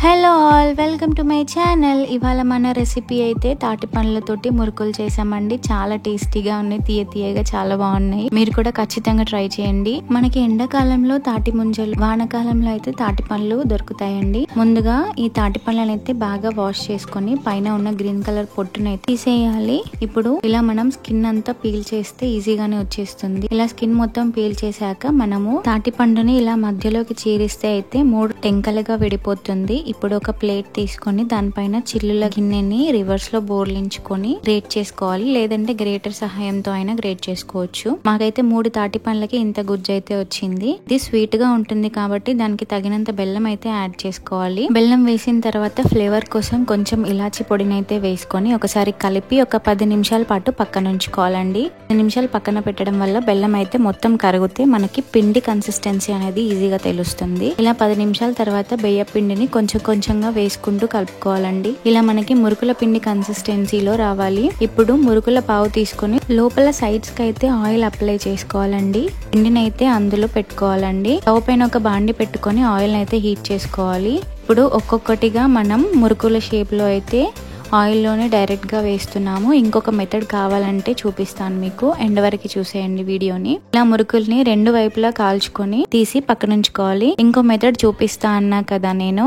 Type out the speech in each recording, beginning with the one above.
Hello all, welcome to my channel. ఇవాళ మన recipe అయితే తాటి పండ్లతోటి మురుకులు చేసామండి. చాలా టేస్టీగా ఉన్నాయి, తీయగా చాలా బాగున్నాయి. మీరు కూడా ఖచ్చితంగా ట్రై చేయండి. మనకి ఎండాకాలంలో తాటి ముంజలు, వానకాలంలో అయితే తాటి పండ్లు దొరుకుతాయండి. ముందుగా ఈ తాటి పండ్లను అయితే బాగా వాష్ చేసుకొని పైన ఉన్న గ్రీన్ కలర్ పొట్టునైతే తీసేయాలి. ఇప్పుడు ఇలా మనం స్కిన్ అంతా పీల్ చేస్తే ఈజీగానే వచ్చేస్తుంది. ఇలా స్కిన్ మొత్తం పీల్ చేశాక మనము తాటి పండుని ఇలా మధ్యలోకి చీరిస్తే అయితే 3 టెంకలుగా విడిపోతుంది. ఇప్పుడు ఒక ప్లేట్ తీసుకొని దానిపైన చిల్లుల గిన్నెని రివర్స్ లో బోర్లించుకొని గ్రేట్ చేసుకోవాలి, లేదంటే గ్రేటర్ సహాయంతో అయినా గ్రేట్ చేసుకోవచ్చు. మాకైతే 3 తాటి పండ్లకి ఇంత గుజ్జు అయితే వచ్చింది. ఇది స్వీట్ గా ఉంటుంది కాబట్టి దానికి తగినంత బెల్లం అయితే యాడ్ చేసుకోవాలి. బెల్లం వేసిన తర్వాత ఫ్లేవర్ కోసం కొంచెం ఇలాచి పొడిని అయితే వేసుకొని ఒకసారి కలిపి ఒక 10 నిమిషాల పాటు పక్కన ఉంచుకోవాలండి. 10 నిమిషాలు పక్కన పెట్టడం వల్ల బెల్లం అయితే మొత్తం కరిగితే మనకి పిండి కన్సిస్టెన్సీ అనేది ఈజీగా తెలుస్తుంది. ఇలా 10 నిమిషాల తర్వాత బెయ్య పిండిని కొంచెంగా వేసుకుంటూ కలుపుకోవాలండి. ఇలా మనకి మురుకుల పిండి కన్సిస్టెన్సీలో రావాలి. ఇప్పుడు మురుకుల పావు తీసుకొని లోపల సైడ్స్ కి అయితే ఆయిల్ అప్లై చేసుకోవాలండి. పిండిని అయితే అందులో పెట్టుకోవాలండి. స్టవ్ పైన ఒక బాండి పెట్టుకొని ఆయిల్ అయితే హీట్ చేసుకోవాలి. ఇప్పుడు ఒక్కొక్కటిగా మనం మురుకుల షేప్ లో అయితే ఆయిల్లోనే డైరెక్ట్ గా వేస్తున్నాము. ఇంకొక మెథడ్ కావాలంటే చూపిస్తాను మీకు, ఎండ్ వరకు చూసేయండి వీడియోని. ఇలా మురుకుల్ని 2 వైపులా కాల్చుకొని తీసి పక్కనుంచుకోవాలి. ఇంకో మెథడ్ చూపిస్తా అన్నా కదా నేను,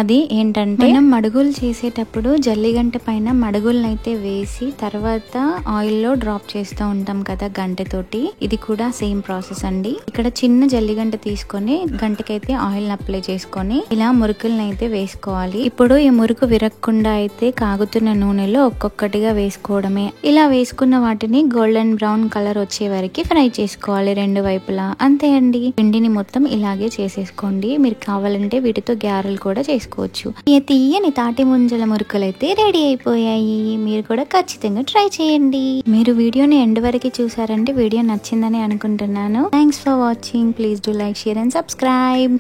అది ఏంటంటే మనం మడుగులు చేసేటప్పుడు జల్లిగంట పైన మడుగుల్ని అయితే వేసి తర్వాత ఆయిల్లో డ్రాప్ చేస్తూ ఉంటాం కదా గంటెతోటి. ఇది కూడా సేమ్ ప్రాసెస్ అండి. ఇక్కడ చిన్న జల్లిగంట తీసుకొని గంటకైతే ఆయిల్ అప్లై చేసుకొని ఇలా మురుకుల్ని అయితే వేసుకోవాలి. ఇప్పుడు ఈ మురుకు విరక్కుండా అయితే కాగుతున్న నూనెలో ఒక్కొక్కటిగా వేసుకోవడమే. ఇలా వేసుకున్న వాటిని గోల్డెన్ బ్రౌన్ కలర్ వచ్చే వరకు ఫ్రై చేసుకోవాలి 2 వైపులా. అంతే అండి, పిండిని మొత్తం ఇలాగే చేసేసుకోండి. మీరు కావాలంటే వీటితో గ్యారెలు కూడా చేసుకోవచ్చు. ఈ తీయని తాటి ముంజల మురుకులు అయితే రెడీ అయిపోయాయి. మీరు కూడా ఖచ్చితంగా ట్రై చేయండి. మీరు వీడియోని ఎండ్ వరకు చూసారంటే వీడియో నచ్చిందని అనుకుంటున్నాను. Thanks for watching. Please do like, share and subscribe.